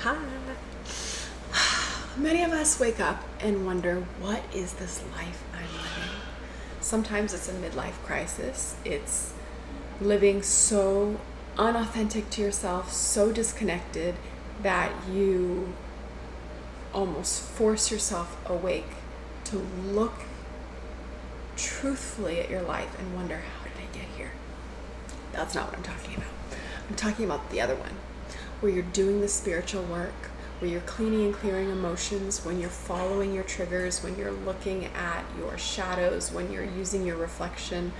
Hi. Many of us wake up and wonder, what is this life I'm living? Sometimes it's a midlife crisis. It's living so unauthentic to yourself, so disconnected that you almost force yourself awake to look truthfully at your life and wonder, how did I get here? That's not what I'm talking about. I'm talking about the other one, where you're doing the spiritual work, where you're cleaning and clearing emotions, when you're following your triggers, when you're looking at your shadows, when you're using your reflection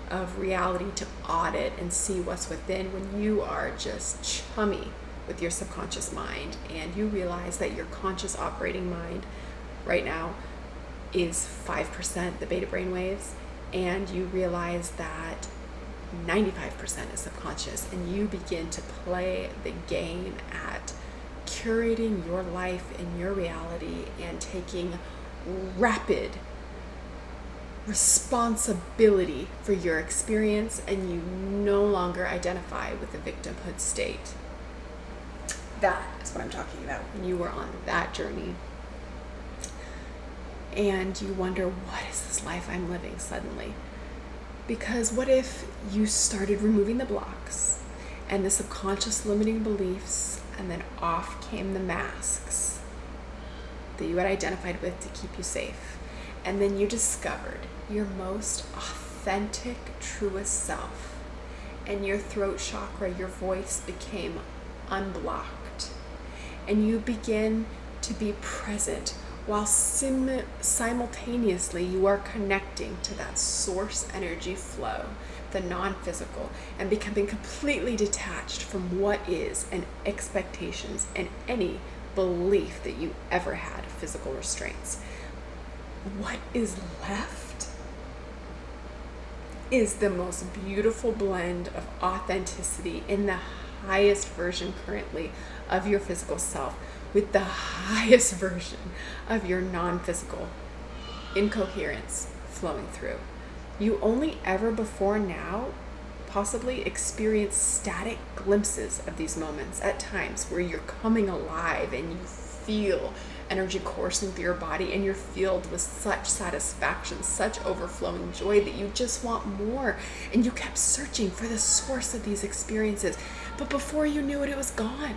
of reality to audit and see what's within, when you are just chummy with your subconscious mind and you realize that your conscious operating mind right now is 5% the beta brain waves, and you realize that 95% is subconscious, and you begin to play the game at curating your life and your reality and taking rapid responsibility for your experience, and you no longer identify with the victimhood state. That is what I'm talking about. When you were on that journey and you wonder, what is this life I'm living suddenly? Because what if you started removing the blocks and the subconscious limiting beliefs, and then off came the masks that you had identified with to keep you safe, and then you discovered your most authentic, truest self, and your throat chakra, your voice became unblocked, and you begin to be present while simultaneously you are connecting to that source energy flow, the non-physical, and becoming completely detached from what is and expectations and any belief that you ever had of physical restraints. What is left is the most beautiful blend of authenticity in the highest version currently of your physical self, with the highest version of your non-physical incoherence flowing through. You only ever before now possibly experience static glimpses of these moments at times where you're coming alive and you feel energy coursing through your body, and you're filled with such satisfaction, such overflowing joy that you just want more, and you kept searching for the source of these experiences, but before you knew it, it was gone.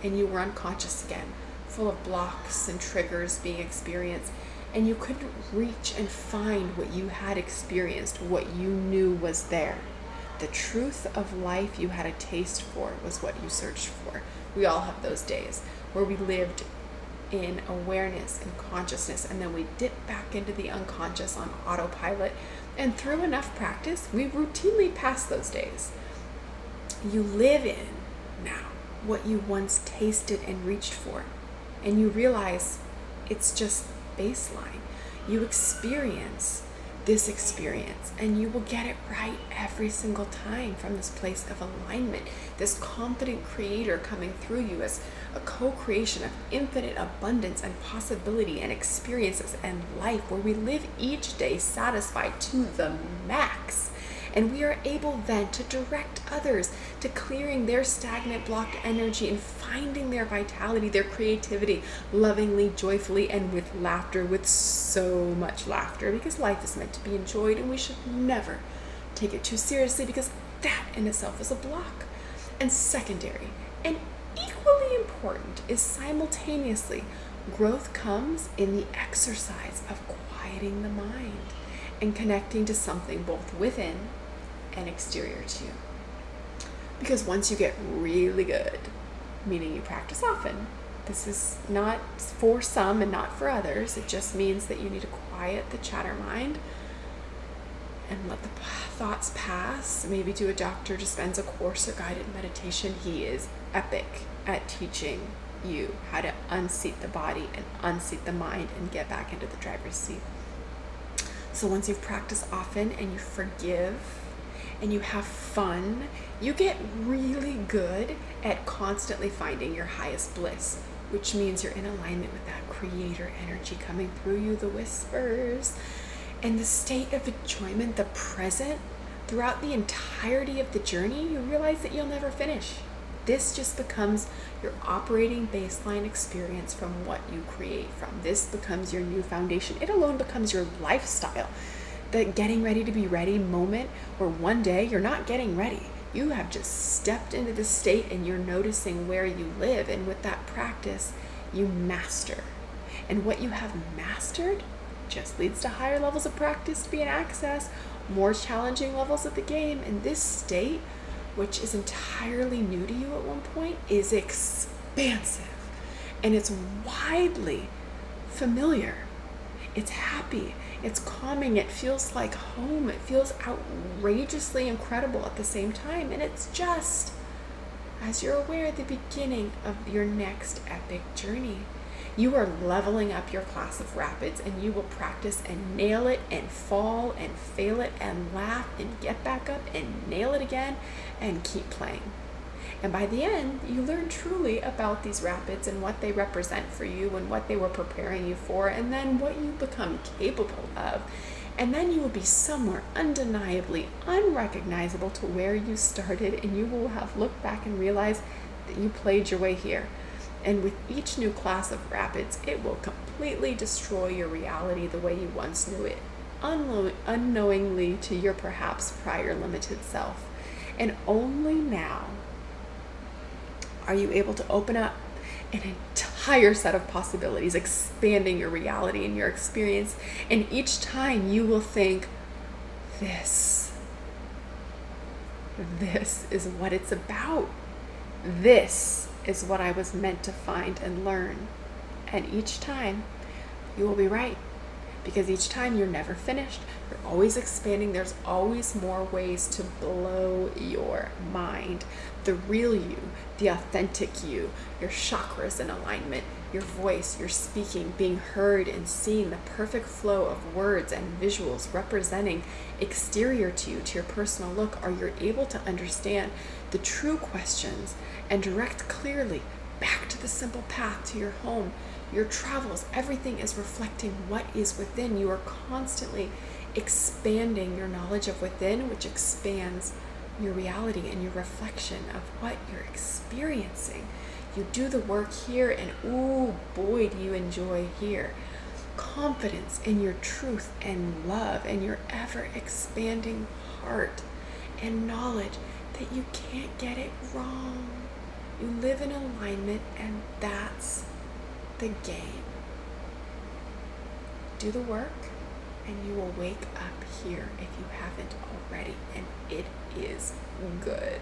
And you were unconscious again, full of blocks and triggers being experienced, and you couldn't reach and find what you had experienced, what you knew was there. The truth of life you had a taste for was what you searched for. We all have those days where we lived in awareness and consciousness, and then we dip back into the unconscious on autopilot, and through enough practice, we routinely pass those days. You live in now what you once tasted and reached for, and you realize it's just baseline. You experience this experience, and you will get it right every single time from this place of alignment, this confident creator coming through you as a co-creation of infinite abundance and possibility and experiences and life, where we live each day satisfied to the max. And we are able then to direct others to clearing their stagnant, blocked energy and finding their vitality, their creativity, lovingly, joyfully, and with laughter, with so much laughter, because life is meant to be enjoyed, and we should never take it too seriously, because that in itself is a block. And secondary, and equally important, is simultaneously growth comes in the exercise of quieting the mind and connecting to something both within and exterior to you. Because once you get really good, meaning you practice often, this is not for some and not for others, it just means that you need to quiet the chatter mind and let the thoughts pass. Maybe do a Dr. Dispenza course or guided meditation. He is epic at teaching you how to unseat the body and unseat the mind and get back into the driver's seat. So once you've practiced often and you forgive and you have fun, you get really good at constantly finding your highest bliss, which means you're in alignment with that creator energy coming through you, the whispers, and the state of enjoyment, the present. Throughout the entirety of the journey, you realize that you'll never finish. This just becomes your operating baseline experience from what you create from. This becomes your new foundation. It alone becomes your lifestyle. The getting ready to be ready moment where one day you're not getting ready. You have just stepped into the state and you're noticing where you live. And with that practice, you master. And what you have mastered just leads to higher levels of practice to be in access, more challenging levels of the game. And this state, which is entirely new to you at one point, is expansive. And it's widely familiar. It's happy. It's calming. It feels like home. It feels outrageously incredible at the same time. And it's just, as you're aware, the beginning of your next epic journey. You are leveling up your class of rapids, and you will practice and nail it and fall and fail it and laugh and get back up and nail it again and keep playing. And by the end, you learn truly about these rapids and what they represent for you and what they were preparing you for, and then what you become capable of. And then you will be somewhere undeniably unrecognizable to where you started, and you will have looked back and realized that you played your way here. And with each new class of rapids, it will completely destroy your reality the way you once knew it, unknowingly to your perhaps prior limited self. And only now are you able to open up an entire set of possibilities, expanding your reality and your experience. And each time you will think, this is what it's about. This is what I was meant to find and learn. And each time you will be right, because each time you're never finished. You're always expanding. There's always more ways to blow your mind. The real you, the authentic you, your chakras in alignment, your voice, your speaking, being heard and seen, the perfect flow of words and visuals representing exterior to you, to your personal look. Are you able to understand the true questions and direct clearly back to the simple path to your home, your travels? Everything is reflecting what is within. You are constantly expanding your knowledge of within, which expands your reality and your reflection of what you're experiencing. You do the work here, and ooh, boy, do you enjoy here. Confidence in your truth and love and your ever expanding heart, and knowledge that you can't get it wrong. You live in alignment, and that's the game. Do the work, and you will wake up here if you haven't already, and it is good.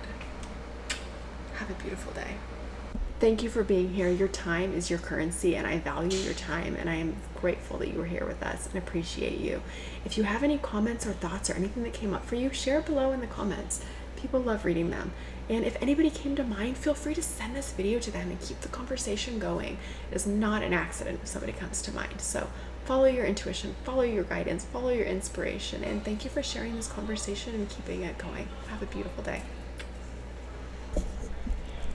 Have a beautiful day. Thank you for being here. Your time is your currency, and I value your time, and I am grateful that you were here with us and appreciate you. If you have any comments or thoughts or anything that came up for you, share below in the comments. People love reading them. And if anybody came to mind, feel free to send this video to them and keep the conversation going. It is not an accident if somebody comes to mind. So follow your intuition, follow your guidance, follow your inspiration, and thank you for sharing this conversation and keeping it going. Have a beautiful day.